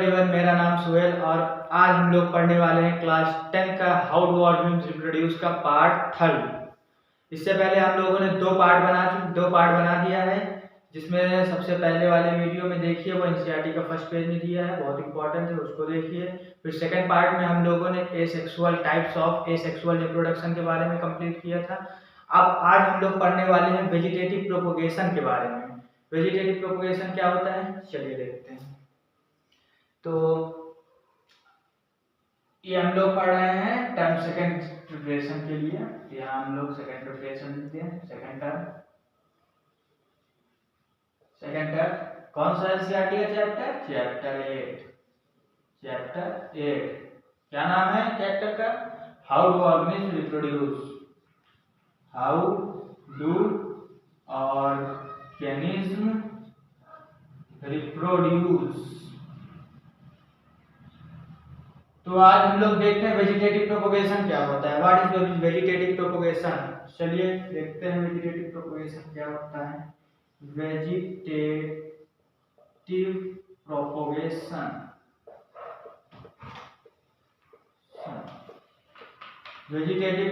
Everyone, मेरा नाम सुहेल और आज हम लोग पढ़ने वाले हैं क्लास 10 का हाउ डू ऑर्गेनिज्म रिप्रोड्यूस का पार्ट 3। इससे पहले हम लोगों ने दो पार्ट बना दिया है, जिसमें सबसे पहले वाले वीडियो में देखिए वो एनसीईआरटी का फर्स्ट पेज में दिया है, बहुत इंपॉर्टेंट है, उसको देखिए। फिर सेकंड पार्ट में हम लोगों ने asexual types of asexual reproduction के बारे में कंप्लीट किया था। अब आज हम लोग पढ़ने वाले हैं वेजिटेटिव प्रोपोगेशन के बारे में। वेजिटेटिव प्रोपोगेशन क्या होता है, चलिए देखते हैं। तो ये हम लोग पढ़ रहे हैं टर्म सेकंड प्रिपरेशन के लिए। यहाँ हम लोग सेकंड प्रिपरेशन लिखते हैं। सेकंड टर्म कौन सा एनसीईआरटी का चैप्टर 8 क्या नाम है चैप्टर का? How do organism reproduce. How do organism reproduce. तो आज हम लोग देखते हैं वेजिटेटिव प्रोपोगेशन क्या होता है। What is vegetative propagation. चलिए देखते हैं वेजिटेटिव प्रोपोगेशन क्या होता है। वेजिटेटिव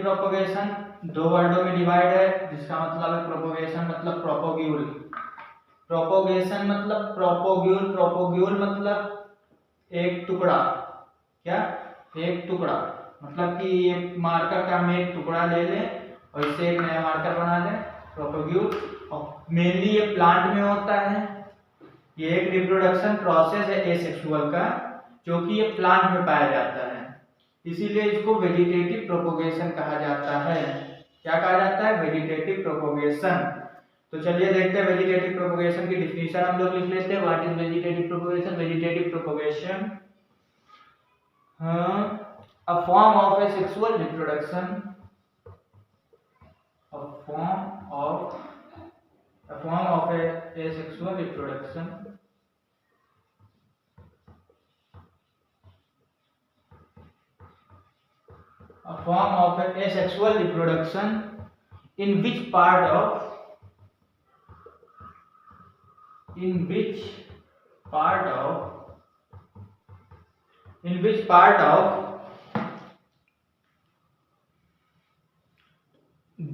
प्रोपोगेशन दो वर्डों में डिवाइड है, जिसका मतलब है प्रोपोगेशन मतलब प्रोपोग्यूल। प्रोपोगेशन मतलब प्रोपोग्यूल मतलब एक टुकड़ा। क्या? एक टुकड़ा मतलब कि ये मार्कर का हम एक टुकड़ा ले लें और इससे एक नया मार्कर बना दें, प्रोपोग्यूल। और मेनली ये प्लांट में होता है। ये एक रिप्रोडक्शन प्रोसेस है एसेक्सुअल का, जो कि ये प्लांट में पाया जाता है, इसीलिए इसको वेजिटेटिव प्रोपोगेशन कहा जाता है। क्या कहा जाता है? Vegetative propagation. तो चलिए देखते हैं वेजिटेटिव प्रोपोगेशन की डिफिनीशन हम लोग लिख लेते हैं। What is vegetative propagation. Vegetative propagation a form of asexual reproduction, a form of asexual reproduction in which part of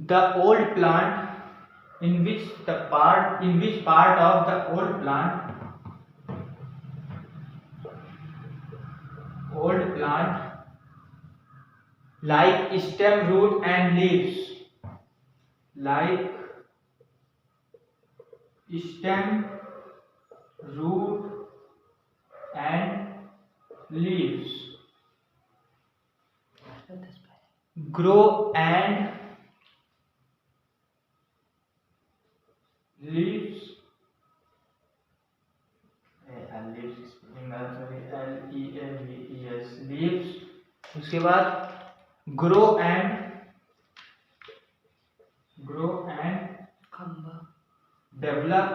the old plant like stem, root and leaves, grow and leaves leaves। उसके बाद grow and develop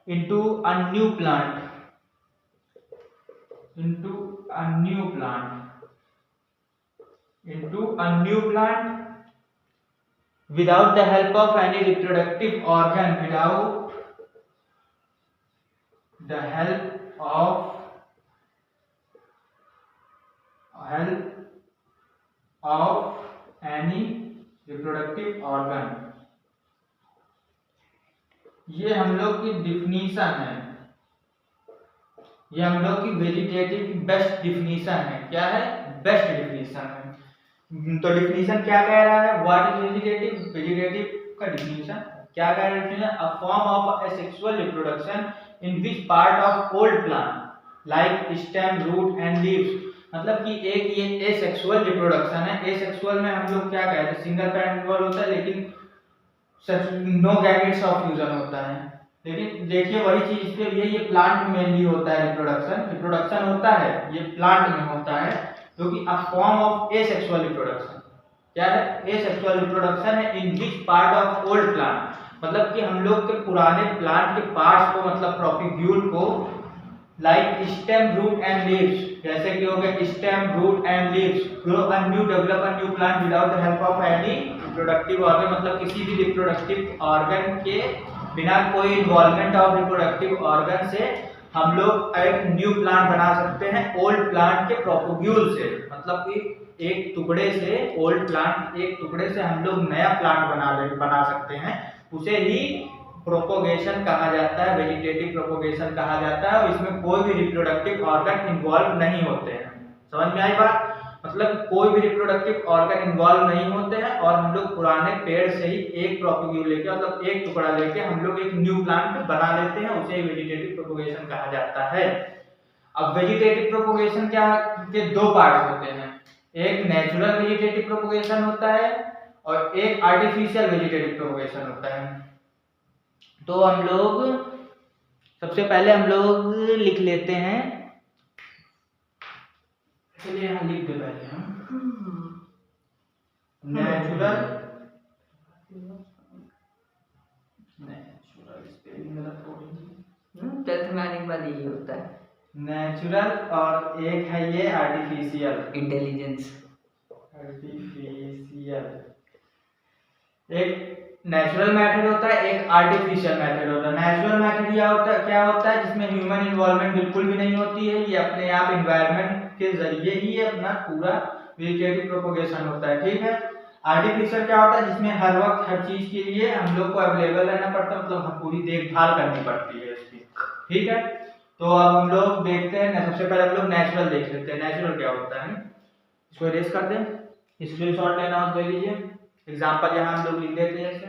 into a new plant without the help of any reproductive organ, ये हम लोग की definition है। ये हम लोग की वेजिटेटिव की बेस्ट डिफिनीशन है। क्या है? बेस्ट डिफिनीशन है। तो डिफिनीशन क्या कह रहा है? What is vegetative. वेजिटेटिव का डिफिनीशन क्या कह रहा है? A form of asexual reproduction in which part of old plant like stem, root and leaves. मतलब कि एक ये एसेक्सुअल रिप्रोडक्शन है। एसेक्सुअल में हम लोग क्या कहते हैं? सिंगल पैरेंट इन्वॉल्व होता है, लेकिन नो गैमेट्स ऑफ फ्यूजन होता है। लेकिन देखिए वही चीज इस पे भी है, ये प्लांट में मेनली होता है। रिप्रोडक्शन होता है, ये प्लांट में होता है, जो कि a form of asexual reproduction. क्या है? एसेक्सुअल रिप्रोडक्शन है in which part of old plant, मतलब कि हम लोग के पुराने प्लांट के पार्ट्स को, मतलब प्रोपिग्यूल को, like stem, root and leaves, जैसे कि हो गए stem, root and leaves, grow a new, develop a new plant without the help of any reproductive organ, मतलब किसी भी रिप्रोडक्टिव ऑर्गन के बिना कोई इन्वॉल्वमेंट ऑफ रिप्रोडक्टिव ऑर्गन से हम लोग एक न्यू प्लांट बना सकते हैं ओल्ड प्लांट के प्रोपोग्यूल से, मतलब कि एक टुकड़े से ओल्ड प्लांट, एक टुकड़े से हम लोग नया प्लांट बना सकते हैं, उसे ही प्रोपोगेशन कहा जाता है, वेजिटेटिव प्रोपोगेशन कहा जाता है। और इसमें कोई भी रिप्रोडक्टिव ऑर्गन इन्वॉल्व नहीं होते हैं। समझ में आई बात? मतलब कोई भी रिप्रोडक्टिव ऑर्गन इन्वॉल्व नहीं होते हैं और हम लोग पुराने पेड़ से ही एक प्रोपोग्यूल लेके, मतलब एक टुकड़ा लेके हम लोग एक न्यू प्लांट बना लेते हैं, उसे वेजिटेटिव प्रोपोगेशन कहा जाता है। अब वेजिटेटिव प्रोपोगेशन क्या के दो पार्ट होते हैं, एक नेचुरल वेजिटेटिव प्रोपोगेशन होता है और एक आर्टिफिशियल वेजिटेटिव प्रोपोगेशन होता है। तो हम लोग सबसे पहले हम लोग लिख लेते हैं, चलिए यहाँ लिख दे पहले हम नेचुरल, स्पेलिंग गलत हो गई, 12th में आने के बाद यही होता है नेचुरल, और एक है ये आर्टिफिशियल, इंटेलिजेंस। आर्टिफिशियल एक नेचुरल मेथड होता है, एक आर्टिफिशियल मेथड होता है। नेचुरल मेथड क्या होता है जिसमें ह्यूमन इन्वॉल्वमेंट बिल्कुल भी नहीं होती है, ये अपने आप इन्वायरमेंट के जरिए ही अपना पूरा वेजिटेटिव प्रोपोगेशन होता है, ठीक है। आर्टिफिशियल क्या होता है जिसमें हर वक्त हर चीज के लिए हम लोग को अवेलेबल रहना पड़ता है, मतलब हम पूरी देखभाल करनी पड़ती है इसकी, ठीक है। तो अब हम लोग देखते हैं, सबसे पहले हम लोग नेचुरल देख लेते हैं, नेचुरल क्या होता है। इसको इरेज कर दें, स्क्रीनशॉट लेना हो तो ले लीजिए, एग्जांपल यहाँ हम लोग लिख देते हैं जैसे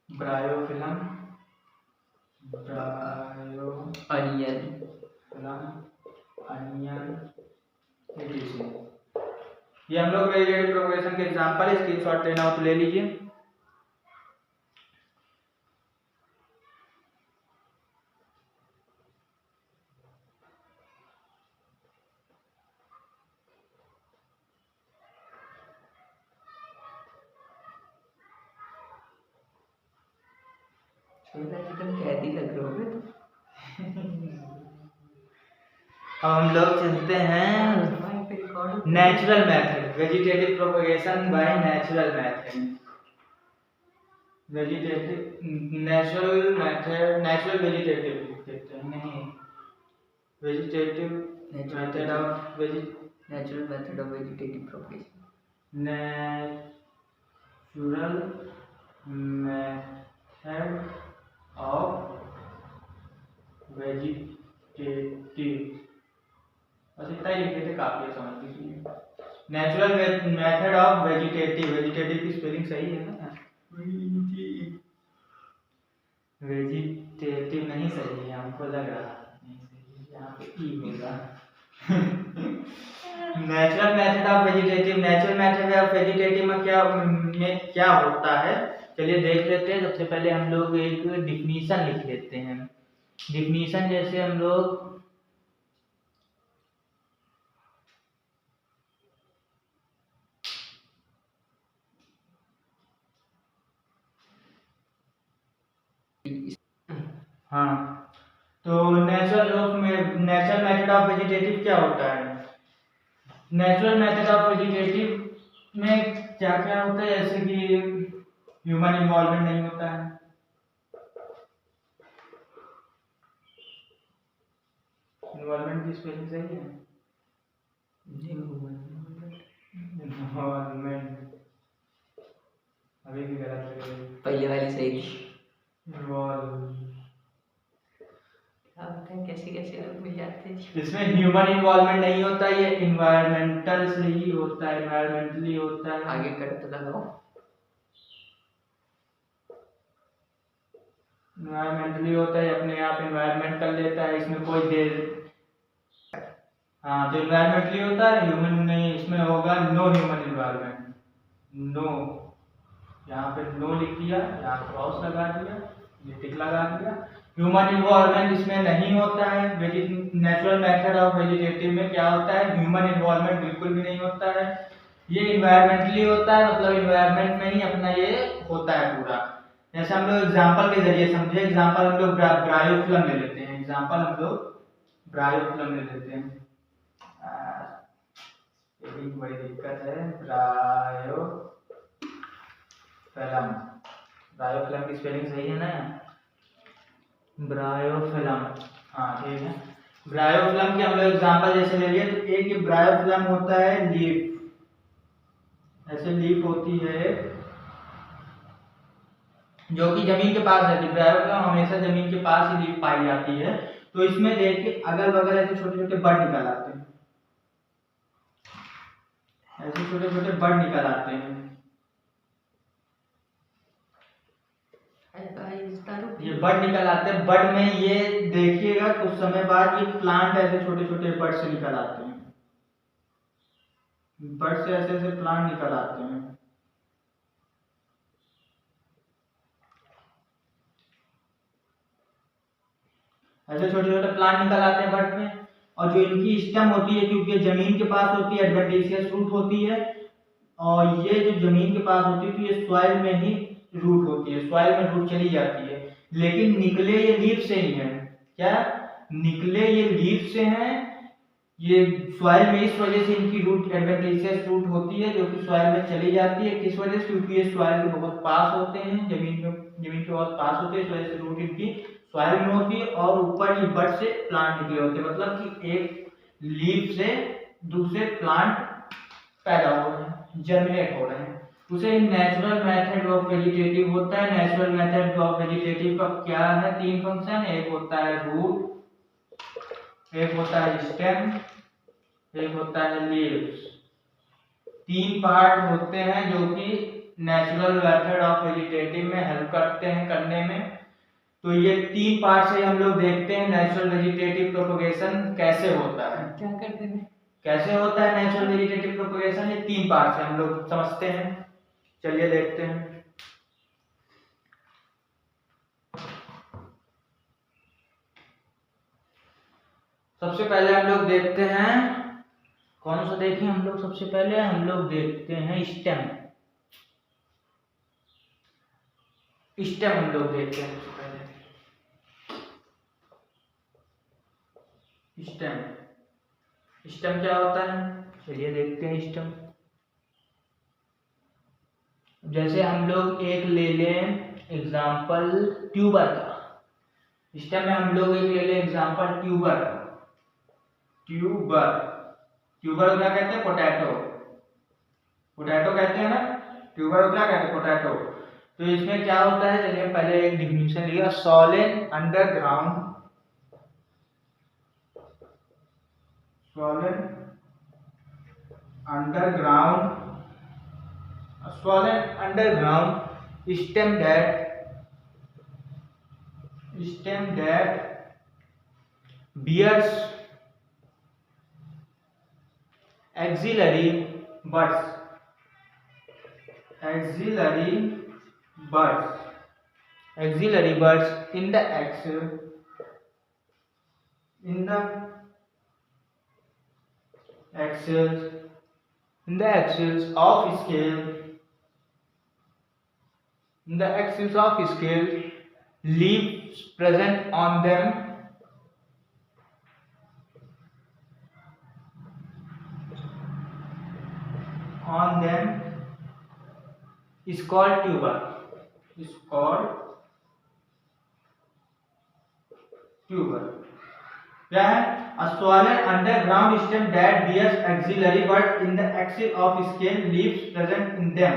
ब्रायोफिलम, अनियन, ये हम लोग वेजिटेटिव प्रोपोगेशन के एग्जांपल है, स्क्रीनशॉट लेना हो तो ले लीजिए। एकदम कैदी लग रहे हो। अब हम लोग चलते हैं natural method, vegetative propagation by natural method, vegetative natural method, natural vegetative कहते हैं, नहीं vegetative method of natural method of vegetative propagation, natural method of vegetative, बस इतना ही लिखे थे, काफी है समझ लीजिए। Natural method of vegetative, vegetative की स्पेलिंग सही है ना, वेजिटेटिव नहीं सही है, हमको लग रहा है यहाँ पे ई होगा। Natural method of vegetative, natural method of vegetative में क्या होता है, चलिए देख लेते हैं। सबसे पहले हम लोग एक डिफिनीशन लिख लेते हैं, डिफिनीशन जैसे हम लोग हाँ, तो नेचुरल मेथड ऑफ वेजिटेटिव क्या होता है। नेचुरल मेथड ऑफ वेजिटेटिव में क्या क्या होता है, जैसे कि ह्यूमन इन्वॉल्वमेंट नहीं होता है, इन्वॉल्वमेंट की स्पेलिंग सही है, इन्वॉल्वमेंट अभी भी गलत है, पहले वाली सही थी। कैसे कैसे लोग मिल जाते हैं, इसमें ह्यूमन इन्वॉल्वमेंट नहीं होता, ये इन्वायरमेंटल से ही होता है, इन्वायरमेंटली होता है। आगे कर तो लगाओ, इन्वायरमेंटली होता है, अपने आप इन्वायरमेंट कर लेता है, इसमें कोई देर, हाँ जो इन्वायरमेंटली होता है ह्यूमन नहीं, इसमें होगा नो ह्यूमन इन्वायरमेंट, नो, यहाँ पे नो लिख दिया, यहाँ क्रॉस लगा दिया, ये टिक लगा दिया, ह्यूमन इन्वॉल्वमेंट इसमें नहीं होता है। नेचुरल मेथड ऑफ वेजिटेटिव में क्या होता है, ह्यूमन इन्वॉल्वमेंट बिल्कुल भी नहीं होता है, ये इन्वायरमेंटली होता है, मतलब इन्वायरमेंट में ही अपना ये होता है पूरा। जैसे हम लोग एग्जांपल के जरिए समझे, एग्जांपल हम लोग ब्रायोफिलम ले लेते हैं, एग्जांपल हम लोग ब्रायोफिलम ले लेते हैं, ये बड़ी दिक्कत है, ब्रायोफिलम ब्रायोफिल्म की स्पेलिंग सही है ना? ब्रायोफिल्म, हाँ ठीक है। ब्रायोफिल्म की हम लोग एग्जाम्पल जैसे ले लिए, तो एक ये ब्रायोफिल्म होता है लीफ, ऐसे लीफ होती है जो कि जमीन के पास रहती है। ब्रायोफिल्म हमेशा जमीन के पास ही लीफ पाई जाती है। तो इसमें देखिए अगल बगल ऐसे छोटे छोटे बड निकल आते हैं, ऐसे छोटे छोटे बड निकल आते हैं। ये बड निकल आते हैं। बड में ये देखिएगा कुछ समय बाद ये प्लांट ऐसे छोटे छोटे बड से निकल आते हैं, बड से ऐसे ऐसे प्लांट निकल आते हैं। ऐसे छोटे छोटे प्लांट निकल आते हैं बड में। और जो इनकी स्टेम होती है, क्योंकि जमीन के पास होती है, एडवेंटिशियस रूट होती है। और ये जो जमीन के पास होती है तो ये सॉइल में ही रूट होती है, सॉइल में रूट चली जाती है। लेकिन निकले ये लीफ से ही है। क्या निकले ये लीफ से हैं, ये सॉइल में इस वजह से इनकी रूट एडवेंटिशियस रूट होती है, जो कि सॉइल में चली जाती है। किस वजह से? क्योंकि ये सॉइल के बहुत पास होते हैं, जमीन के बहुत पास होते हैं, इस वजह से रूट इनकी सॉइल में होती है। और ऊपर ये बड से प्लांट निकले होते हैं, मतलब कि एक लीफ से दूसरे प्लांट पैदा हो रहे हैं, जर्मिनेट हो रहे हैं। उसे नेचुरल मेथड ऑफ वेजिटेटिव होता है। नेचुरल मेथड ऑफ वेजिटेटिव का क्या है? 3 फंक्शन, एक होता है रूट, एक होता है स्टेम, एक होता है लीव्स। 3 पार्ट होते हैं जो कि नेचुरल मेथड ऑफ वेजिटेटिव में हेल्प करते हैं करने में। तो ये 3 पार्ट से हम लोग देखते हैं नेचुरल वेजिटेटिव प्रोपगेशन कैसे होता है। क्या करते हैं? कैसे होता है नेचुरल वेजिटेटिव प्रोपगेशन? ये 3 पार्ट से हम लोग समझते हैं। चलिए देखते हैं। सबसे पहले हम लोग देखते हैं, कौन सा देखें हम लोग? सबसे पहले हम लोग देखते हैं स्टेम। स्टेम हम लोग देखते हैं सबसे पहले। स्टेम, स्टेम क्या होता है? चलिए देखते हैं स्टेम। जैसे हम लोग एक ले लें एग्जाम्पल ट्यूबर का। स्टेम में हम लोग एक ले लें एग्जाम्पल ट्यूबर का। ट्यूबर, ट्यूबर को क्या कहते हैं? पोटैटो, पोटैटो कहते हैं ना। ट्यूबर को क्या कहते हैं? पोटैटो। तो इसमें क्या होता है? चलिए पहले एक डिफिनेशन लिया, swollen underground, swollen underground, swollen underground stem that bears axillary buds, axillary buds in the axil, in the axils of scale, in the axis of scale, leaves present on them is called tuber, is called tuber. क्या है? A swollen underground stem that bears axillary bud in the axis of scale, leaves present in them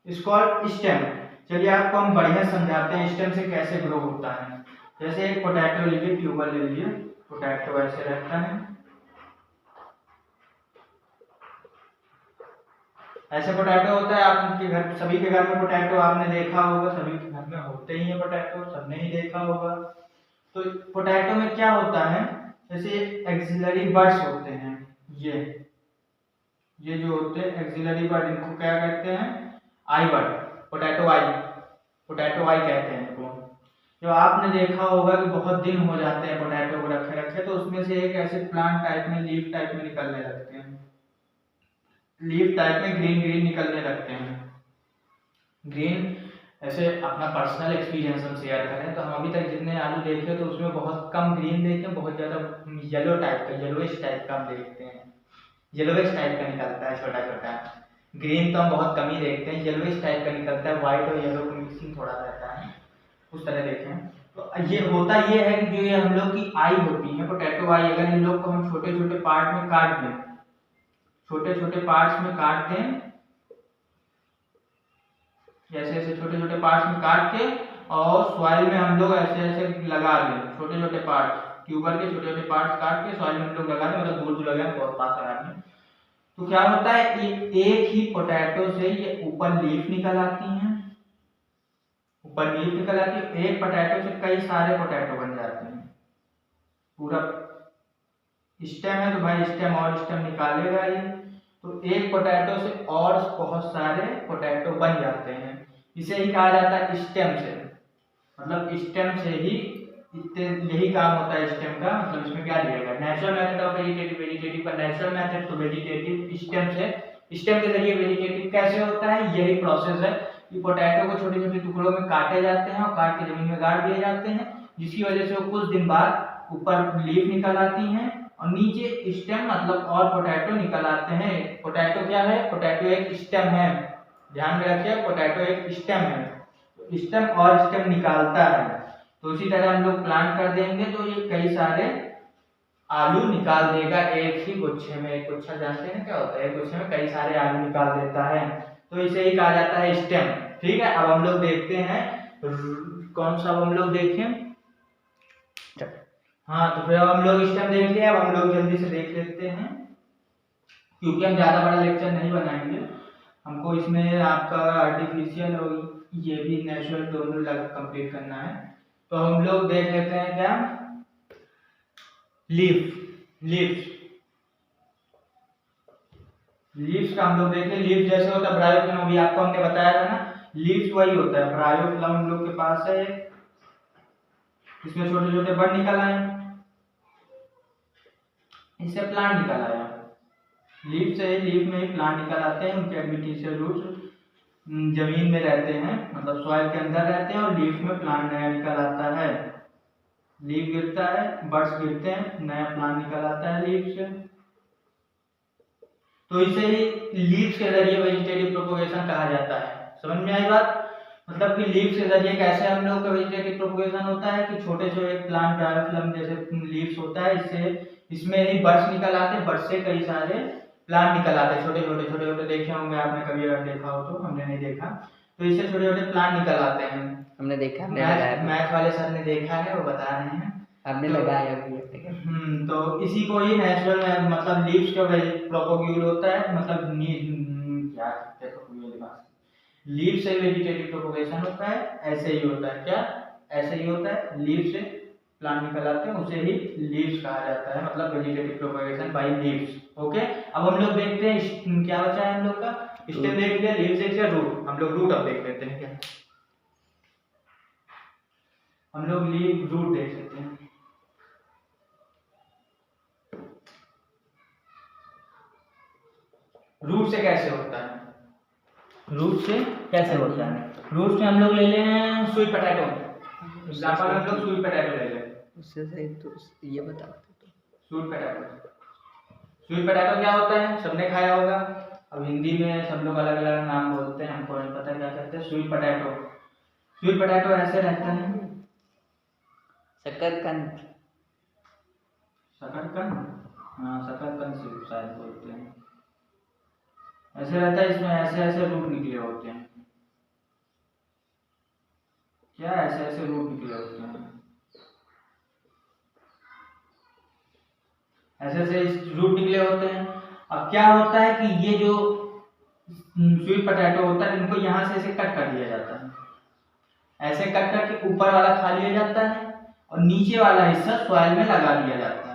is called stem. चलिए आपको हम बढ़िया समझाते हैं stem से कैसे ग्रो होता है। जैसे एक पोटैटो लीजिए, ट्यूबर ले लीजिए, पोटैटो ऐसे रहता है, ऐसे पोटैटो होता है। आपके घर, सभी के घर में पोटैटो आपने देखा होगा, सभी के घर में होते ही है पोटैटो, सबने ही देखा होगा। तो पोटैटो में क्या होता है? जैसे एक्सिलरी बड्स होते हैं, ये जो होते हैं एक्सिलरी बड, इनको क्या कहते हैं? आई बड, पोटैटो आई कहते हैं इनको। जो आपने देखा होगा कि बहुत दिन हो जाते हैं पोटैटो को रखे रखे, तो उसमें से एक ऐसे प्लांट टाइप में, लीफ टाइप में निकलने लगते हैं, लीफ टाइप में ग्रीन ग्रीन निकलने लगते हैं। ग्रीन, ऐसे अपना पर्सनल एक्सपीरियंस हम शेयर करें तो हम अभी तक जितने आलू देखे तो उसमें बहुत कम ग्रीन देखे, बहुत ज़्यादा येलो टाइप का, येलोइश टाइप का हम देखते हैं, येलोइश टाइप का निकलता है छोटा छोटा। ग्रीन तो हम बहुत कम ही देखते हैं, येलो इस टाइप का निकलता है, व्हाइट और येलो का मिक्सिंग थोड़ा रहता है, उस तरह देखें। तो ये होता ये है कि जो ये हम लोग की आई होती है, पोटैटो आई, अगर इन लोग को हम छोटे छोटे पार्ट में काट दें, छोटे छोटे पार्ट्स में काट दें, ऐसे ऐसे छोटे छोटे पार्ट्स में काट के और सॉइल में हम लोग ऐसे ऐसे लगा दें, छोटे छोटे पार्ट्स, ट्यूबर के छोटे छोटे पार्ट्स काट के सॉइल में हम लोग लगा दें, मतलब दूर दूर लगा बहुत पास लगा दें, तो क्या होता है एक ही पोटैटो से ये ऊपर लीफ निकल आती हैं, ऊपर लीफ निकल आती है, एक पोटैटो से कई सारे पोटैटो बन जाते हैं। पूरा स्टेम है तो भाई स्टेम और स्टेम निकालेगा ये, तो एक पोटैटो से और बहुत सारे पोटैटो बन जाते हैं, इसे ही कहा जाता है स्टेम से, मतलब स्टेम से ही यही काम होता है स्टेम का। मतलब इसमें क्या दिया गया, natural method of vegetative, vegetative का नेचुरल मेथड, तो वेजिटेटिव स्टेम से, स्टेम के जरिए वेजिटेटिव कैसे होता है, यही प्रोसेस है कि पोटैटो को छोटे छोटे टुकड़ों में काटे जाते हैं और काट के जमीन में गाड़ दिए जाते हैं, जिसकी वजह से वो कुछ दिन बाद ऊपर लीफ निकल आती हैं और नीचे स्टेम मतलब और पोटैटो निकल आते हैं। पोटैटो क्या है, पोटैटो एक स्टेम है, ध्यान में रखिए, पोटैटो एक स्टेम है, स्टेम और स्टेम निकालता है। तो उसी तरह हम लोग प्लांट कर देंगे तो ये कई सारे आलू निकाल देगा एक ही गुच्छे में। एक गुच्छा जानते हैं क्या होता है, एक गुच्छे में कई सारे आलू निकाल देता है, तो इसे ही कहा जाता है स्टेम। ठीक है, अब हम लोग देखते हैं कौन सा, अब हम लोग देखें, हाँ तो फिर अब हम लोग स्टेम देख लिया, अब हम लोग जल्दी से देख लेते हैं, क्योंकि हम ज्यादा बड़ा लेक्चर नहीं बनाएंगे, हमको इसमें आपका आर्टिफिशियल और ये भी नेचुरल दोनों लग कंप्लीट करना है। तो हम लोग देख लेते हैं क्या, लीव्स का हम लोग देखें, लीव्स जैसे होता है ब्रायोफिल्म, अभी आपको हमने बताया था ना, लीव्स वही होता है, ब्रायोफिल्म हम लोग के पास है, इसमें छोटे छोटे बड निकल आए, इससे प्लांट निकल आया, लीफ से, लीफ में ही प्लांट निकल आते हैं, उनके एडवेंटिशियल रूट्स जमीन में रहते हैं, मतलब सॉइल के अंदर रहते हैं, और लीफ में प्लांट नया निकल आता है, लीफ गिरता है, बड्स गिरते हैं, नया प्लांट निकल आता है लीफ से। तो इसे ही लीव्स के जरिए वेजिटेटिव प्रोपगेशन कहा जाता है। समझ में आई बात, मतलब कि लीव्स के जरिए कैसे हम लोग का वेजिटेटिव प्रोपगेशन होता है कि छोटे छोटे प्लांट ब्रायोफिल्म जैसे लीव्स होता है, इससे इसमें ही बड्स निकल आते हैं, बड्स से कई सारे प्लांट निकल आते हैं, छोटे छोटे देखे होंगे आपने कभी, अगर देखा हो तो, हमने नहीं देखा, तो इससे छोटे छोटे प्लांट निकल आते हैं, हमने देखा, मैथ वाले सर ने देखा है, वो बता रहे हैं, हमने लगाया भी। तो इसी को ही नेचुरल मतलब लीव्स का प्रोपोग्यूल होता है, मतलब क्या लीव से वेजिटेटिव प्रोपोगेशन होता है, ऐसे ही होता है, क्या ऐसे ही होता है, लीव से प्लांट निकल आते हैं, उसे ही लीव्स कहा जाता है, मतलब vegetative propagation by leaves. Okay, अब हम लोग देखते हैं क्या बचा है हम लोग का, स्टेम देख लिया, लीव्स देख लिया, रूट, हम लोग रूट अब देख लेते हैं, क्या हम लोग लीव रूट देख लेते हैं। रूट से कैसे होता है, रूट से कैसे होता है, रूट से हम लोग ले लें स्वीट पोटैटो, एग्जांपल हम लोग स्वीट पोटैटो ले लें, उससे सही तो ये बता दो, स्वीट पोटैटो क्या होता है, सबने खाया होगा, अब हिंदी में सब लोग अलग अलग नाम बोलते हैं, हमको नहीं पता क्या कहते हैं, स्वीट पोटैटो। स्वीट पोटैटो ऐसे रहता है, शकरकंद, हाँ शकरकंद शायद बोलते हैं, ऐसे रहता है, इसमें ऐसे ऐसे रूट निकले होते हैं, क्या ऐसे ऐसे रूट निकले होते हैं, ऐसे ऐसे रूट निकले होते हैं। अब क्या होता है कि ये जो स्वीट पोटैटो होता है, इनको यहाँ से ऐसे कट कर दिया जाता है, ऐसे कट करके ऊपर वाला खा लिया जाता है और नीचे वाला हिस्सा सॉइल में लगा दिया जाता है,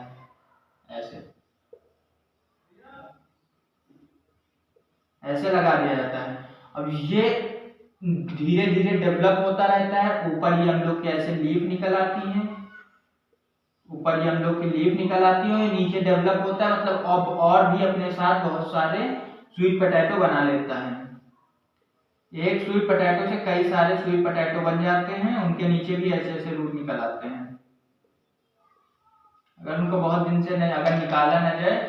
ऐसे लगा दिया जाता है। अब ये धीरे धीरे डेवलप होता रहता है, ऊपर ही हम लोग के ऐसे लीफ निकल आती हैं, ऊपर ही हम लोग की लीफ निकल आती है, नीचे डेवलप होता है, मतलब अब और भी अपने साथ बहुत सारे स्वीट पोटैटो बना लेता है, एक स्वीट पोटैटो से कई सारे स्वीट पोटैटो बन जाते हैं, उनके नीचे भी ऐसे ऐसे रूट निकल आते हैं। अगर उनको बहुत दिन से नहीं, अगर निकाला ना जाए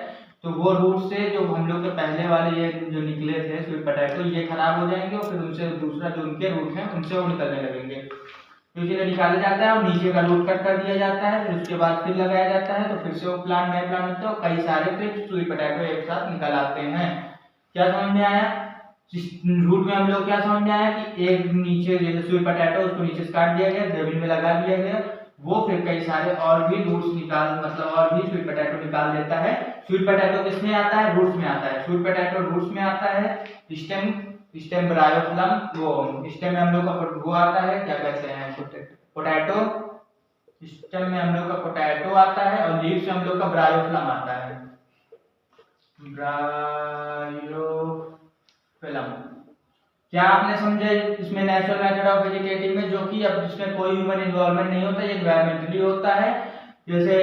तो वो रूट से जो हम लोग के पहले वाले ये जो निकले थे स्वीट पोटैटो, ये खराब हो जाएंगे और फिर उनसे दूसरा जो उनके रूट हैं उनसे वो निकलने लगेंगे। तो इसे निकाला जाता है और नीचे का रूट कट कर दिया जाता है, फिर उसके बाद फिर लगाया जाता है, तो फिर से वो प्लांट नए प्लांट बनते हैं और कई सारे फिर स्वीट पोटैटो एक साथ निकल आते हैं। क्या समझ में आया? रूट में हम लोग क्या समझ में आया कि एक नीचे जैसे स्वीट पोटैटो उसको नीचे से काट दिया गया, जमीन में लगा दिया गया, वो फिर कई सारे और भी रूट्स निकाल मतलब और भी स्वीट पोटैटो निकाल देता है। स्वीट पोटैटो किसमें आता है? रूट्स में आता है। स्वीट पोटैटो रूट्स में आता है। स्टेम ब्रायोफ्लम, वो स्टेम में हम लोग का वो आता है, क्या कहते हैं, पोटैटो। स्टेम में हम लोग का पोटैटो आता है और लीव्स में हम लोग का ब्रायोफ्लम आता है। ब्रायोफ्लम क्या आपने समझा इसमें नेचुरल मेथड ऑफ वेजिटेटिव में, जो कि अब जिसमें कोई ह्यूमन इन्वॉल्वमेंट नहीं होता, ये एनवायरमेंटली होता है। जैसे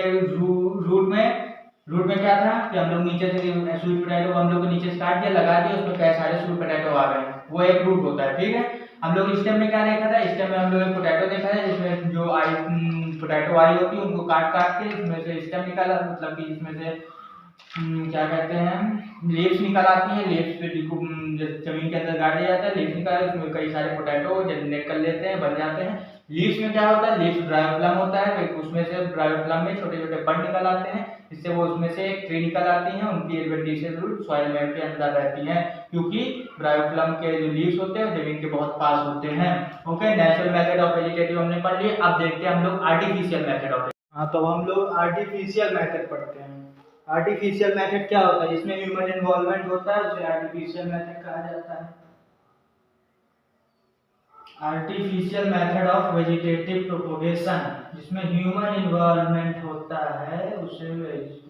रूट में क्या था कि हम लोग नीचे से स्वीट पोटैटो हम लोग को नीचे से काट दिया, लगा दिया, उसमें कई सारे स्वीट पोटैटो आ गए, वो एक रूट होता है। ठीक है, हम लोग स्टेम में क्या देखा था? स्टेम में हम लोग एक पोटैटो देखा है जिसमें जो पोटैटो आई होती है उनको काट काट के इसमें से स्टेम निकाला, मतलब कि इसमें से क्या कहते हैं, लीव्स निकल आती है। लीव्स पे जमीन के अंदर गाड़ दिया जाता है, लीव्स निकाल उसमें कई सारे पोटैटो जनरेट कर लेते हैं, बन जाते हैं। लीव्स में क्या होता है? लीव्स ब्रायोफ्लम होता है, उसमें से ब्रायोफ्लम में छोटे छोटे बड निकल आते हैं, इससे वो उसमें से एक ट्री निकल आती है, उनकी एडवेंटिशियस रूट सॉइल में के अंदर रहती हैं, क्योंकि ब्रायोफ्लम के जो लीव्स होते हैं जमीन के बहुत पास होते हैं। Okay, natural method of vegetative हमने पढ़ लिया। अब देखते हैं हम लोग आर्टिफिशियल मेथड ऑफ। हाँ, तो हम लोग आर्टिफिशियल मेथड पढ़ते हैं। आर्टिफिशियल मेथड क्या होता है? जिसमें ह्यूमन इन्वॉल्वमेंट होता है उसे आर्टिफिशियल मेथड कहा जाता है। Artificial method of vegetative propagation, जिसमें ह्यूमन इन्वॉल्वमेंट होता है उसे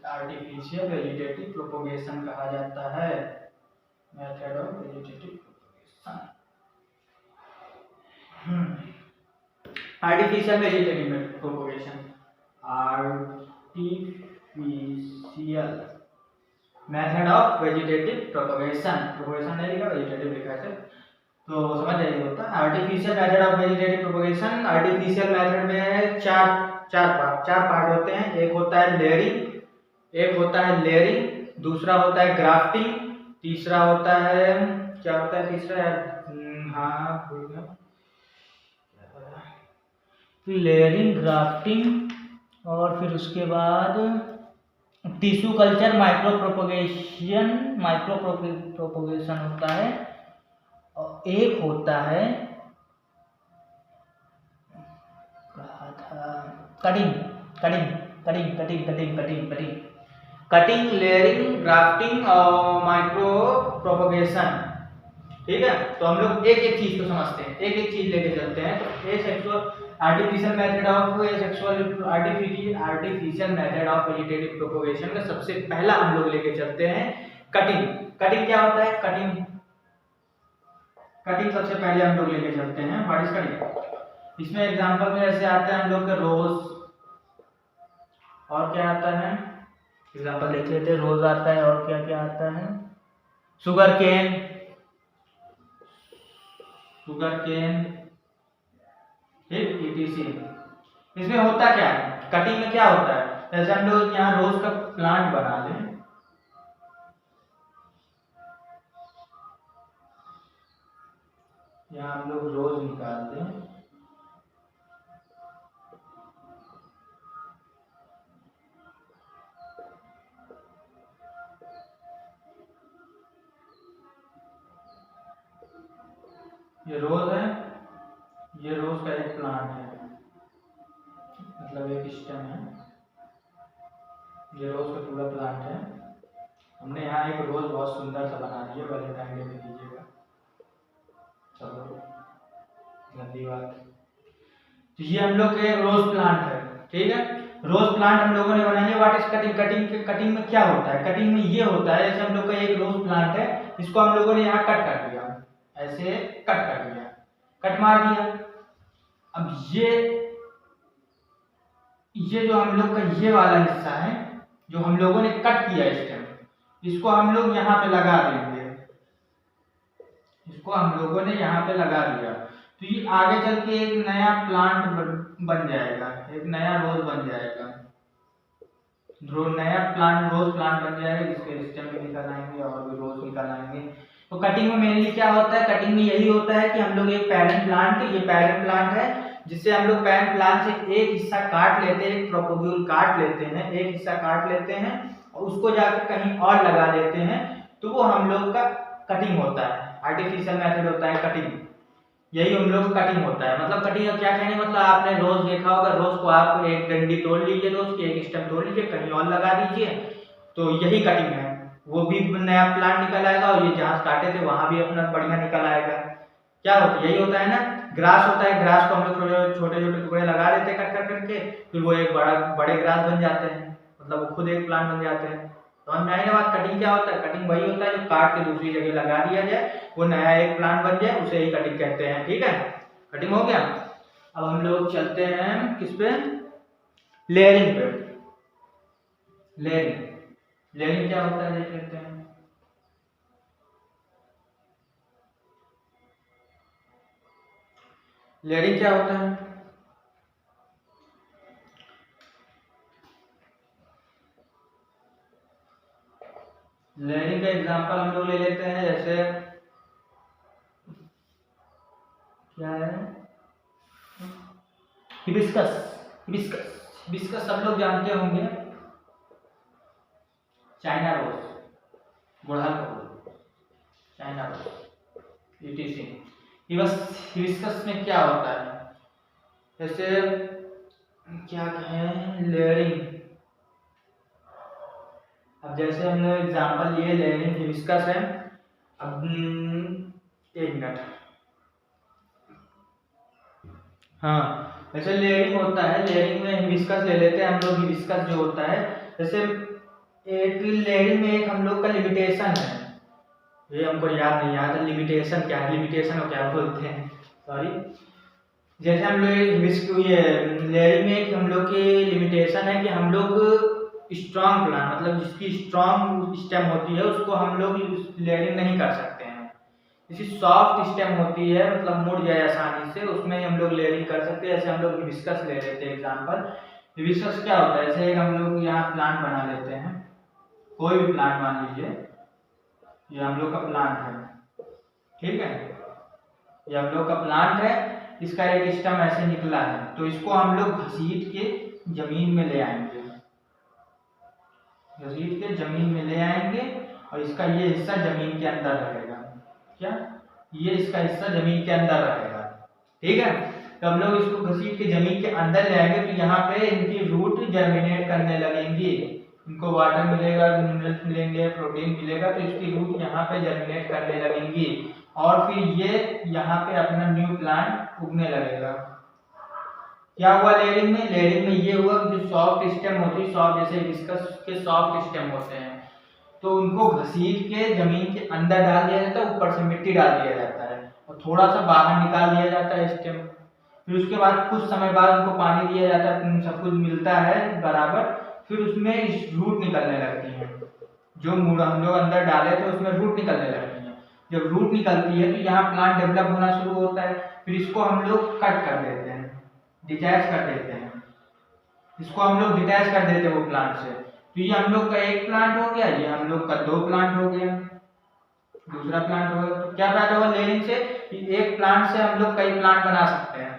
आर्टिफिशियल वेजिटेटिव प्रोपोगेशन कहा जाता है। Method of vegetative propagation, artificial vegetative propagation, artificial method of vegetative propagation. Propagation नहीं लिखा, वेजिटेटिव लिखा है, तो समझ जाइए होता है artificial method of vegetative propagation. Artificial method में चार पार्ट होते हैं। एक होता है लेयरिंग, दूसरा होता है ग्राफ्टिंग, तीसरा होता है, क्या होता है तीसरा यार, हाँ भूल गया, लेयरिंग, ग्राफ्टिंग, और फिर उसके बाद टिश्यू कल्चर, माइक्रो प्रोपोगेशन होता है, और एक होता है कहा था कटिंग, लेयरिंग, ग्राफ्टिंग और माइक्रो प्रोपोगेशन। ठीक है, तो हम लोग एक एक चीज को समझते हैं, एक एक चीज लेके चलते हैं। तो artificial method of vegetative propagation का सबसे पहला हम लोग लेके चलते हैं कटिंग क्या होता है? कटिंग सबसे पहले हम लोग लेके चलते हैं। What is cutting? इसमें एग्जांपल में ऐसे आते हैं हम लोग के रोज, और क्या आता है एग्जांपल देख लेते हैं। रोज आता है, और क्या क्या आता है, शुगर केन, ठीक, ETC। इसमें होता क्या है? कटिंग में क्या होता है? जैसे हम लोग यहाँ रोज का प्लांट बना लें, यहाँ हम लोग रोज निकाल दें, ये रोज है, ये रोज का एक प्लांट है, मतलब एक स्टेम है, ये रोज का पूरा प्लांट है। हमने यहाँ एक रोज बहुत सुंदर सा बना दिया, वैलेंटाइन डे में दीजिएगा, चलो गंदी बात। तो ये हम लोग के रोज प्लांट है, ठीक है, रोज प्लांट हम लोगों ने बनाया। What is cutting? कटिंग में क्या होता है? कटिंग में ये होता है, जैसे हम लोग का एक रोज प्लांट है, इसको हम लोगों ने यहाँ कट कर दिया, ऐसे कट कर दिया, कट मार दिया। अब ये जो हम लोग का ये वाला हिस्सा है जो हम लोगों ने कट किया स्टेम, इसको हम लोग यहाँ पे लगा देंगे, इसको हम लोगों ने यहाँ पे लगा दिया, तो ये आगे चल के एक नया प्लांट बन जाएगा, एक नया रोज बन जाएगा। नया प्लांट रोज प्लांट बन जाएगा जिसके स्टेम भी निकल आएंगे और भी रोज निकल आएंगे। तो कटिंग में मेनली क्या होता है, कटिंग में यही होता है कि हम लोग एक पैरेंट प्लांट, ये पैरेंट प्लांट है जिससे हम लोग पैरेंट प्लांट से एक हिस्सा काट लेते हैं, एक प्रोपोग्यूल काट लेते हैं, एक हिस्सा काट लेते हैं और उसको जाकर कहीं और लगा देते हैं, तो वो हम लोग का कटिंग होता है। आर्टिफिशियल मेथड होता है कटिंग, यही हम लोग कटिंग होता है। मतलब कटिंग का क्या कहने, मतलब आपने रोज देखा होगा, रोज को आप एक डंडी तोड़ लीजिए, रोज की एक स्टेम तोड़ लीजिए, कहीं और लगा दीजिए, तो यही कटिंग है। वो भी नया प्लांट निकल आएगा और ये जहाँ काटे थे वहां भी अपना बढ़िया निकल आएगा। क्या होता है, यही होता है ना। ग्रास होता है, ग्रास को हम लोग छोटे छोटे टुकड़े लगा देते हैं कट कर करके, फिर वो एक बड़े ग्रास बन जाते हैं, मतलब वो खुद एक प्लांट बन जाते हैं। तो हम जाएंगे बात, कटिंग क्या होता है, कटिंग वही होता है जो काट के दूसरी जगह लगा दिया जाए, वो नया एक प्लांट बन जाए, उसे ही कटिंग कहते हैं। ठीक है, कटिंग हो गया। अब हम लोग चलते हैं किस पे, लेयरिंग पे। लेयरिंग, लेयरिंग क्या होता है देख लेते हैं। लेयरिंग क्या होता है, लेयरिंग का एग्जांपल हम लोग ले लेते हैं, जैसे क्या है, हिबिस्कस। हिबिस्कस, हिबिस्कस सब लोग जानते होंगे, चाइना रोज, गुड़हल का फूल, चाइना रोज, ईटीसी। हिबिस्कस में क्या होता है, जैसे क्या कहें, लेयरिंग। अब जैसे हमने एग्जांपल लिए लेयरिंग हिबिस्कस है। अब एक मिनट, हाँ जैसे लेयरिंग होता है, लेयरिंग में हिबिस्कस ले लेते हैं हम लोग। हिबिस्कस जो होता है, जैसे एक लेयरिंग में एक हम लोग का लिमिटेशन है, ये हमको याद नहीं आता लिमिटेशन क्या है, लिमिटेशन को क्या बोलते हैं, सॉरी। जैसे हम लोग ये लेयरिंग में एक हम लोग की लिमिटेशन है कि हम लोग स्ट्रॉन्ग प्लांट, मतलब जिसकी स्ट्रॉन्ग स्टेम होती है उसको हम लोग लेयरिंग नहीं कर सकते हैं। जैसी सॉफ्ट स्टेम होती है, मतलब मुड़ जाए आसानी से, उसमें हम लोग लेयरिंग कर सकते हैं। जैसे हम लोग हिबिस्कस ले लेते हैं एग्जांपल। हिबिस्कस क्या होता है, जैसे हम लोग यहाँ प्लांट बना लेते हैं, कोई भी प्लांट मान लीजिए, ये हम लोग का प्लांट है, ठीक है, ये हम लोग का प्लांट है, इसका एक स्टेम ऐसे निकला है, तो इसको हम लोग घसीट के जमीन में ले आएंगे, घसीट के जमीन में ले आएंगे और इसका ये हिस्सा जमीन के अंदर रहेगा। क्या, ये इसका हिस्सा जमीन के अंदर रहेगा, ठीक है। तो हम लोग इसको घसीट के जमीन के अंदर ले आएंगे, तो यहाँ पे इनकी रूट जर्मिनेट करने लगेंगी, इनको वाटर मिलेगा, मिनरल्स मिलेंगे, प्रोटीन मिलेगा, तो इसकी रूट यहाँ पे जर्मिनेट करने लगेंगी और फिर ये यहाँ पे अपना न्यू प्लांट उगने लगेगा। क्या हुआ लेयरिंग में, लेयरिंग में ये हुआ कि जो सॉफ्ट स्टेम होती है, सॉफ्ट जैसे हिबिस्कस के सॉफ्ट स्टेम होते हैं, तो उनको घसीट के जमीन के अंदर डाल दिया जाता है, ऊपर से मिट्टी डाल दिया जाता है और थोड़ा सा बाहर निकाल दिया जाता है स्टेम। फिर उसके बाद कुछ समय बाद उनको पानी दिया जाता है, सब कुछ मिलता है बराबर, फिर उसमें रूट निकलने लगती है, जो मूड हम लोग अंदर डाले थे उसमें रूट निकलने लगती है। जब रूट निकलती है तो यहाँ प्लांट डेवलप होना शुरू होता है, फिर इसको हम लोग कट कर देते हैं, डिटैच कर देते हैं, इसको हम लोग डिटैच कर देते हैं वो प्लांट से। तो ये हम लोग का एक प्लांट हो गया, ये हम लोग का दो प्लांट हो गया, दूसरा प्लांट हो गया। तो क्या फायदा हुआ लेयरिंग से, कि एक प्लांट से हम लोग कई प्लांट बना सकते हैं।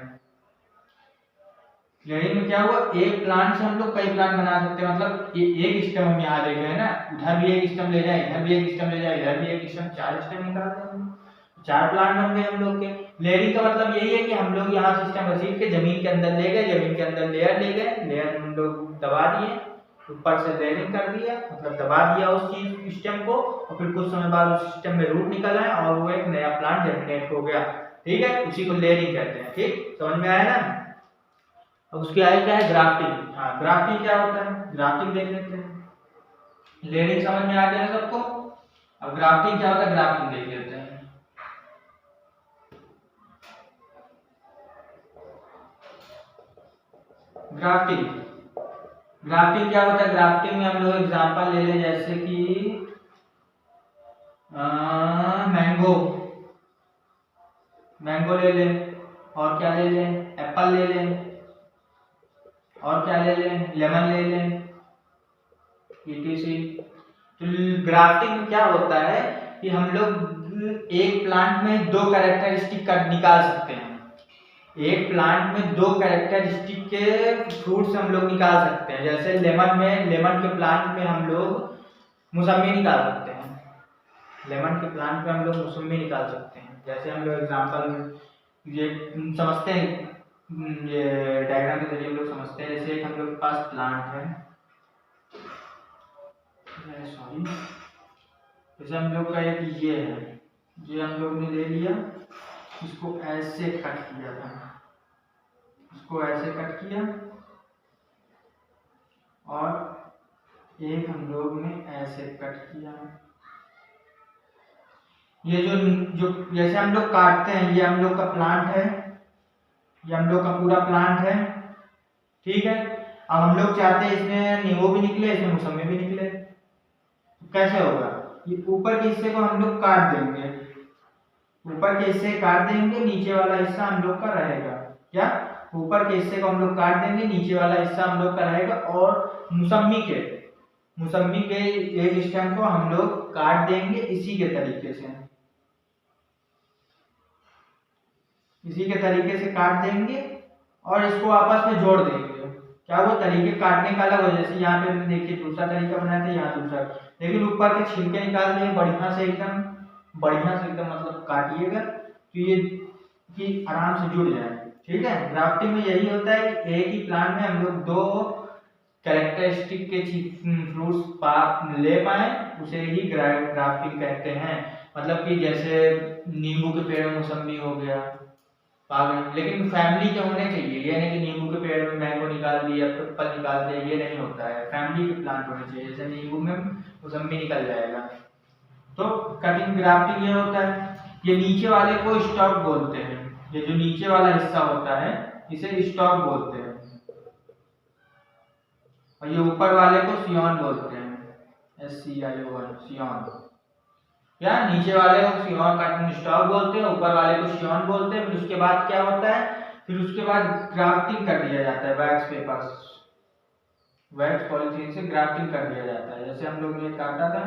लेयरिंग में क्या हुआ, एक प्लांट से हम लोग कई प्लांट बना सकते हैं, मतलब ये एक स्टेम हम यहाँ ले गए ना, उधर भी एक स्टेम ले जाए, इधर भी एक स्टेम ले जाए, इधर भी एक स्टेम, 4 स्टेम निकालते हैं, 4 प्लांट बन गए हम लोग के। लेयरिंग का मतलब यही है कि हम लोग यहाँ सिस्टम घसीट के जमीन के अंदर ले गए, जमीन के अंदर लेयर ले गए, लेयर हम लोग दबा दिए, ऊपर से लेयरिंग कर दिया, मतलब दबा दिया उस चीज स्टेम को, और फिर कुछ समय बाद उस सिस्टम में रूट निकल आए और वो एक नया प्लांट जर्मिनेट हो गया, ठीक है, उसी को लेयरिंग कहते हैं। ठीक, समझ में आया ना। अब उसके आगे क्या है, ग्राफ्टिंग। हाँ, ग्राफ्टिंग क्या होता है, ग्राफ्टिंग देख लेते हैं। लेयरिंग समझ में आ गया ना सबको, अब ग्राफ्टिंग क्या होता है, ग्राफ्टिंग देख लेते हैं। ग्राफ्टिंग, ग्राफ्टिंग क्या होता है, ग्राफ्टिंग में हम लोग एग्जांपल ले लें, जैसे कि मैंगो, मैंगो ले लें, और क्या ले लें, एप्पल ले लें, और क्या ले लें, लेमन ले लें, ETC। तो ग्राफ्टिंग में क्या होता है कि हम लोग एक प्लांट में दो कैरेक्टरिस्टिक निकाल सकते हैं। एक प्लांट में दो कैरेक्टरिस्टिक के फ्रूट्स हम लोग निकाल सकते हैं। जैसे लेमन के प्लांट में हम लोग मौसम्मी निकाल सकते हैं। लेमन के प्लांट में हम लोग मौसम्मी निकाल सकते हैं। जैसे हम लोग एग्जांपल ये समझते हैं, ये डायग्राम के जरिए हम लोग समझते हैं। जैसे एक हम लोग के पास प्लांट है, सॉरी, जैसे हम लोग का एक ये है, ये हम लोग ने ले लिया, इसको ऐसे कट किया था, इसको ऐसे कट किया, और एक हम लोग ने ऐसे कट किया। ये जो जो जैसे हम लोग काटते हैं, ये हम लोग का प्लांट है, ये हम लोग का पूरा प्लांट है, ठीक है। अब हम लोग चाहते हैं इसमें नींबू भी निकले, इसमें मौसम्मी भी निकले, तो कैसे होगा? ये ऊपर के हिस्से को हम लोग काट देंगे, ऊपर के हिस्से काट देंगे, नीचे वाला हिस्सा हम लोग का रहेगा। क्या? ऊपर के हिस्से को हम लोग काट देंगे, नीचे वाला हिस्सा हम लोग का रहेगा। और मौसम्मी के एक स्टेम को हम लोग काट देंगे इसी के तरीके से, इसी के तरीके से काट देंगे और इसको आपस में जोड़ देंगे। क्या वो तरीके काटने का अलग हो, जैसे यहाँ पे देखिए दूसरा तरीका बनाया था, यहाँ दूसरा, लेकिन ऊपर के छिलके निकाल देंगे बढ़िया से एकदम मतलब काटिएगा तो ये कि आराम से जुड़ जाए, ठीक है। ग्राफ्टिंग में यही होता है कि एक ही प्लांट में हम लोग दो कैरेक्टरिस्टिक के फ्रूट्स ले पाए, उसे ही ग्राफ्टिंग कहते हैं। मतलब कि जैसे नींबू के पेड़ में मौसम्मी हो गया, पागल, लेकिन फैमिली के होने चाहिए। ये नहीं कि नींबू के पेड़ में मैंगो निकाल दिया, एप्पल निकाल दिया, ये नहीं होता है। फैमिली के प्लांट होने चाहिए, जैसे नींबू में मौसम्मी निकल जाएगा। तो कटिंग ग्राफ्टिंग ये होता है। ये नीचे वाले को स्टॉक बोलते हैं, ये जो नीचे वाला हिस्सा होता है इसे स्टॉक बोलते हैं, और ये ऊपर वाले को सियॉन बोलते हैं, SCION, सियॉन। या नीचे वाले को सियॉन कटिंग स्टॉक बोलते हैं, ऊपर वाले को सियॉन बोलते हैं। फिर उसके बाद क्या होता है, फिर उसके बाद ग्राफ्टिंग कर दिया जाता है। वैक्स पेपर, वैक्स पॉलीथीन से ग्राफ्टिंग कर दिया जाता है। जैसे हम लोग ये काटा था,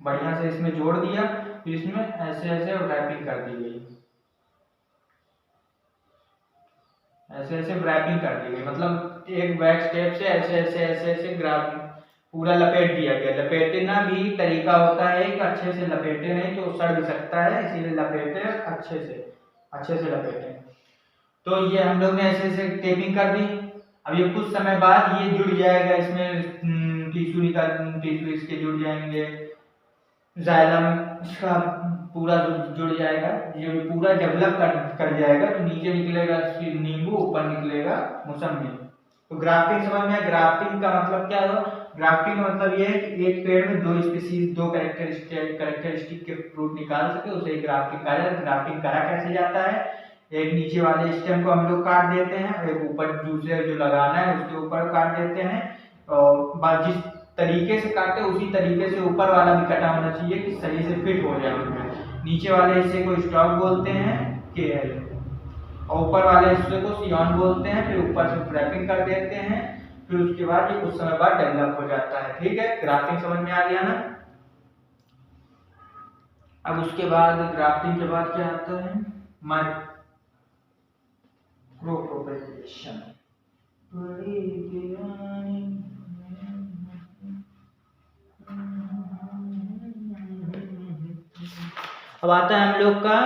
बढ़िया से इसमें जोड़ दिया, फिर इसमें ऐसे ऐसे रैपिंग कर दी गई, ऐसे ऐसे रैपिंग कर दी गई। मतलब एक वैक्स टेप से ऐसे ऐसे ऐसे ऐसे ग्राफ्टिंग पूरा लपेट दिया गया। लपेटना भी तरीका होता है कि अच्छे से लपेटे, नहीं तो सड़ भी सकता है, इसीलिए लपेटे अच्छे से लपेटे। तो ये हम लोग ने ऐसे ऐसे टेपिंग कर दी। अब ये कुछ समय बाद ये जुड़ जाएगा, इसमें टिश्यू इसके जुड़ जाएंगे, जाइलम इसका पूरा जुड़ जाएगा। ये पूरा डेवलप कर जाएगा तो नीचे निकलेगा नींबू, ऊपर निकलेगा मौसम्मी। तो ग्राफ्टिंग समझ में, ग्राफ्टिंग का मतलब क्या है? ग्राफ्टिंग का मतलब ये है कि एक पेड़ में दो स्पीसीज, दो कैरेक्टरिस्टिक के फ्रूट निकाल सके, उसे ग्राफ्टिंग कहा जाता है। ग्राफ्टिंग करा कैसे जाता है? एक नीचे वाले स्टेम को हम लोग काट देते हैं, एक ऊपर दूसरे जो लगाना है उसके ऊपर काट देते हैं, और जिस तरीके से काटे उसी तरीके से ऊपर वाला भी कटा होना चाहिए कि सही से फिट हो जाए उसमें। नीचे वाले हिस्से को स्टॉक बोलते हैं, KL, और ऊपर वाले हिस्से को सियॉन बोलते हैं। फिर ऊपर से रैपिंग कर देते हैं, फिर उसके बाद ये कुछ समय बाद डेवलप हो जाता है, ठीक है। ग्राफ्टिंग समझ में आ गया ना? अब उसके बाद ग्राफ्टिंग के बाद क्या आता है? Micro propagation. अब आता है हम लोग का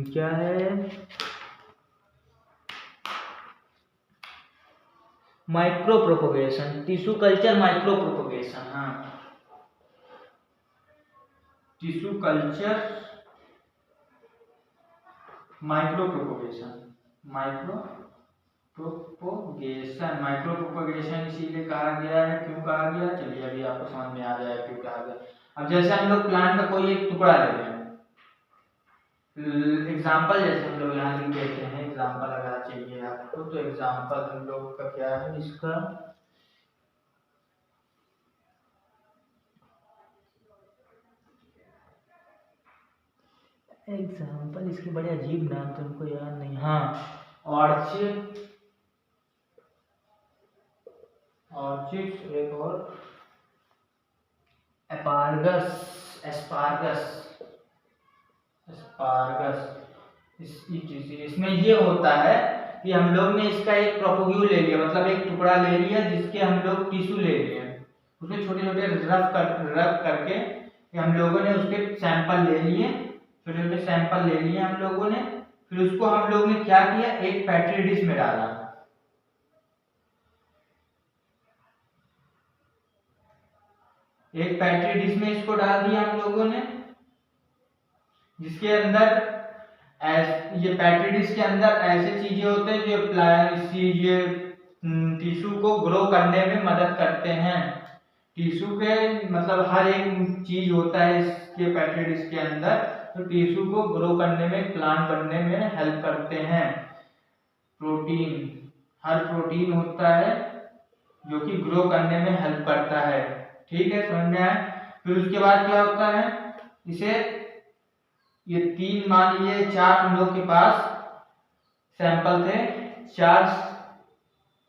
क्या है, micro propagation, tissue culture micro propagation. हाँ, tissue culture micro propagation, micro propagation इसीलिए कहा गया है। क्यों कहा गया, चलिए अभी आपको समझ में आ जाएगा क्यों कहा गया। अब जैसे हम लोग प्लांट का कोई एक टुकड़ा ले रहे हैं, एग्जाम्पल जैसे हम लोग यहाँ लिख देते हैं, एग्जाम्पल अगर चाहिए आपको तो एग्जाम्पल हम लोग का क्या है इसका, एग्जाम्पल इसके बड़े अजीब नाम तो हमको याद नहीं। हाँ, ऑर्चिड ऑर्चिड्स, एक और एस्पार्गस, एस्पार्गस, एस्पार्गस। इसमें ये होता है कि हम लोग ने इसका एक प्रोपोग्यूल ले लिया, मतलब एक टुकड़ा ले लिया जिसके हम लोग टिश्यू ले लिए, उसमें छोटे छोटे रफ करके हम लोगों ने उसके सैंपल ले लिए, छोटे छोटे सैंपल ले लिए हम लोगों ने। फिर उसको हम लोग ने क्या किया, एक पेट्री डिश में डाला, एक पेट्री डिश में इसको डाल दिया हम लोगों ने, जिसके अंदर ये पेट्री डिश के अंदर ऐसे चीजें होते हैं जो ये टिश्यू को ग्रो करने में मदद करते हैं। टिश्यू के मतलब हर एक चीज होता है इसके पेट्री डिश के अंदर, तो टिश्यू को ग्रो करने में, प्लांट बनने में हेल्प करते हैं। प्रोटीन, हर प्रोटीन होता है जो कि ग्रो करने में हेल्प करता है। ठीक है, समझ में आया। फिर उसके बाद क्या होता है, इसे ये 3 मान लीजिए 4 हम लोग के पास सैंपल थे, 4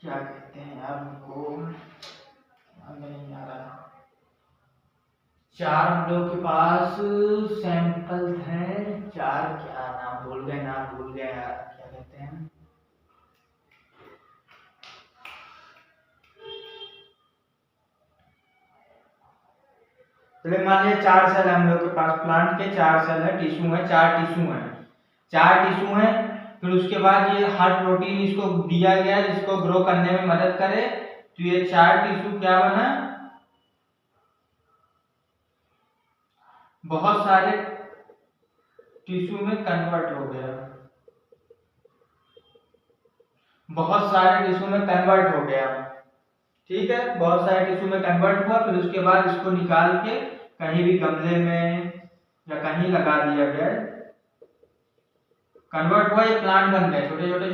क्या कहते हैं यार उनको, नहीं आ रहा, 4 हम लोग के पास सैंपल थे, 4 क्या नाम भूल गए यार, क्या कहते हैं, चलिए मान लीजिए 4 सेल हम लोग के पास, प्लांट के 4 सेल है, टिश्यू है, 4 टिश्यू है। फिर उसके बाद ये हर प्रोटीन इसको दिया गया जिसको ग्रो करने में मदद करे, तो ये 4 टिश्यू क्या बना, बहुत सारे टिश्यू में कन्वर्ट हो गया, बहुत सारे टिश्यू में कन्वर्ट हो गया। ठीक है, बहुत सारे टिश्यू में कन्वर्ट हुआ। फिर उसके बाद इसको निकाल के कहीं भी गमले में या कहीं लगा दिया गया, कन्वर्ट हुआ, ये प्लांट बन गए, छोटे छोटे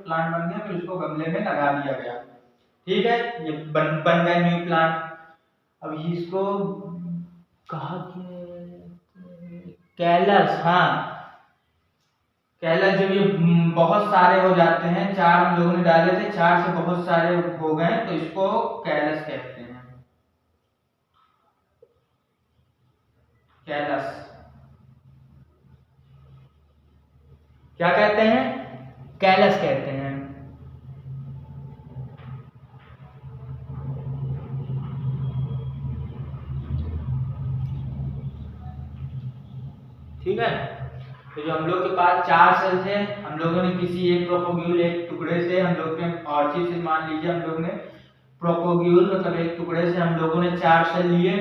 प्लांट बन गए। फिर इसको गमले में लगा दिया गया। ठीक है, ये बन गए न्यू प्लांट। अब इसको कहा कैलस, हाँ कैलस, जब ये बहुत सारे हो जाते हैं, 4 हम लोगों ने डाले थे, 4 से बहुत सारे हो गए, तो इसको कैलस कहते हैं, कैलस। क्या कहते हैं, कैलस कहते हैं। ठीक है, तो जो हम लोग के पास 4 सेल थे, हम लोगों ने किसी एक प्रोपोग्यूल, एक टुकड़े से, हम लोग के ऑर्चिड से मान लीजिए हम लोग ने प्रोपोग्यूल मतलब एक टुकड़े से हम लोगों ने 4 सेल लिए,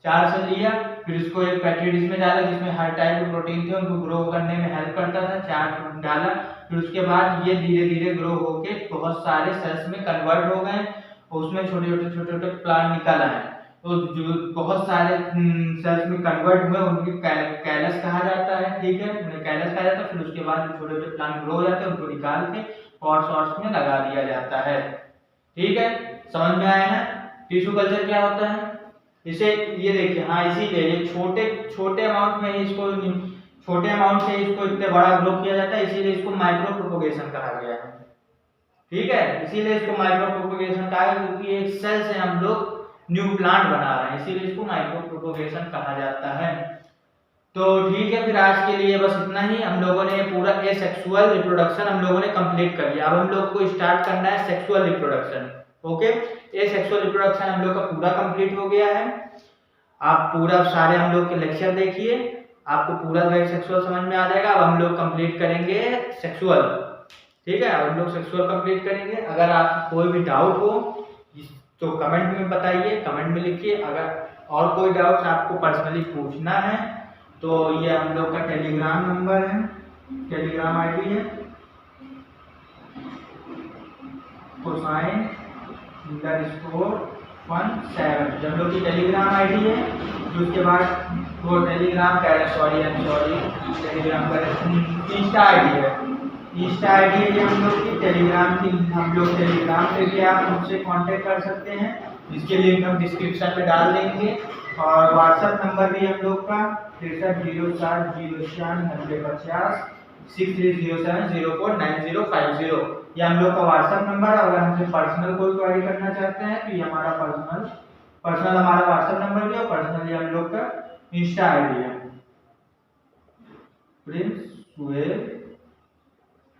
4 सेल लिया। फिर इसको एक पेट्री डिश में डाला जिसमें हर टाइप के प्रोटीन थे, उनको ग्रो करने में हेल्प करता था, 4 डाला। फिर उसके बाद ये धीरे धीरे ग्रो होके बहुत सारे सेल्स में कन्वर्ट हो गए, उसमें छोटे छोटे प्लांट निकल आए। तो जो बहुत सारे सेल्स में कन्वर्ट हुए उनकी कैलस कहा जाता है। ठीक है, उन्हें कैलस कहा जाता है। फिर उसके बाद छोटे छोटे प्लांट ग्रो हो जाते हैं, उनको निकाल के पॉट्स में लगा दिया जाता है। ठीक है, समझ में आया ना। टिश्यू कल्चर क्या होता है, इसे ये देखिए, हाँ इसीलिए ये छोटे अमाउंट में इसको, छोटे अमाउंट से इसको इतने बड़ा ग्रो किया जाता है, इसीलिए इसको माइक्रो प्रोपोगेशन कहा गया है। ठीक है, इसीलिए इसको माइक्रो प्रोपोगेशन कहा है, क्योंकि एक सेल से हम लोग न्यू प्लांट बना रहे हैं, इसीलिए इसको माइक्रो प्रोपोगेशन कहा जाता है। तो ठीक है, फिर आज के लिए बस इतना ही। हम लोगों ने पूरा एसेक्सुअल रिप्रोडक्शन हम लोगों ने कंप्लीट कर लिया। अब हम लोग को स्टार्ट करना है sexual reproduction. Okay, asexual reproduction हम लोग का पूरा कंप्लीट हो गया है। आप पूरा सारे हम लोग के लेक्चर देखिए, आपको पूरा सेक्सुअल समझ में आ जाएगा। अब हम लोग कंप्लीट करेंगे सेक्सुअल। ठीक है, अब हम लोग सेक्सुअल कंप्लीट करेंगे। अगर आपको कोई भी डाउट हो तो कमेंट में बताइए, कमेंट में लिखिए। अगर और कोई डाउट आपको पर्सनली पूछना है तो ये हम लोग का टेलीग्राम नंबर है, टेलीग्राम आईडी है cosine_17। जब लोग की टेलीग्राम आईडी है, फिर उसके बाद वो टेलीग्राम टेलीग्राम का इंस्टा आईडी है, इंस्टा आईडी है हम लोग की टेलीग्राम की। हम लोग टेलीग्राम पे भी आप मुझसे कांटेक्ट कर सकते हैं, जिसके लिंक हम डिस्क्रिप्शन में डाल देंगे। और व्हाट्सएप नंबर भी हम लोग का 6307049050 6307049050। ये हम लोग का व्हाट्सएप नंबर है। अगर हमसे पर्सनल कोई क्वेरी करना चाहते हैं तो ये हमारा पर्सनल हमारा व्हाट्सएप नंबर भी है और पर्सनली हम लोग का इंस्टा आईडी है प्रिंस सुहेल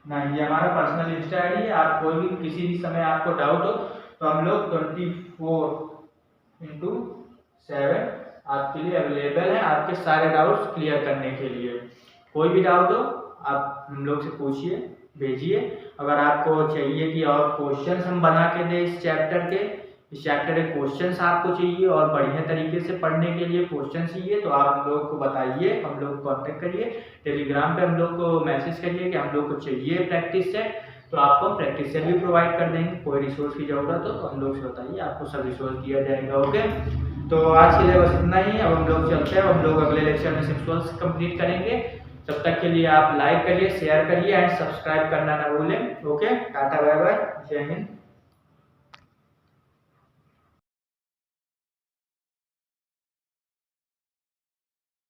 9। ये हमारा पर्सनल इंस्टा आईडी है। आप कोई भी किसी भी समय आपको डाउट हो तो हम लोग 24/7 आपके लिए अवेलेबल है, आपके सारे डाउट्स क्लियर करने के लिए। कोई भी डाउट हो आप हम लोग से पूछिए, भेजिए। अगर आपको चाहिए कि और क्वेश्चंस हम बना के दें इस चैप्टर के क्वेश्चंस आपको चाहिए और बढ़िया तरीके से पढ़ने के लिए क्वेश्चन चाहिए तो आप हम लोग को बताइए, हम लोग को कॉन्टेक्ट करिए। टेलीग्राम पे हम लोग को मैसेज करिए कि हम लोग को चाहिए प्रैक्टिस सेट, तो आपको प्रैक्टिस सेट भी प्रोवाइड कर देंगे। कोई रिसोर्स की जरूरत हो तो हम लोग से बताइए, आपको सब रिसोर्स दिया जाएगा। ओके, तो आज के लिए बस इतना ही। अब हम लोग चलते हैं, हम लोग अगले लेक्चर में सिम्पल्स कंप्लीट करेंगे। तब तक के लिए आप लाइक करिए, शेयर करिए एंड सब्सक्राइब करना ना भूलें। ओके, टाटा बाय बाय, जय हिंद।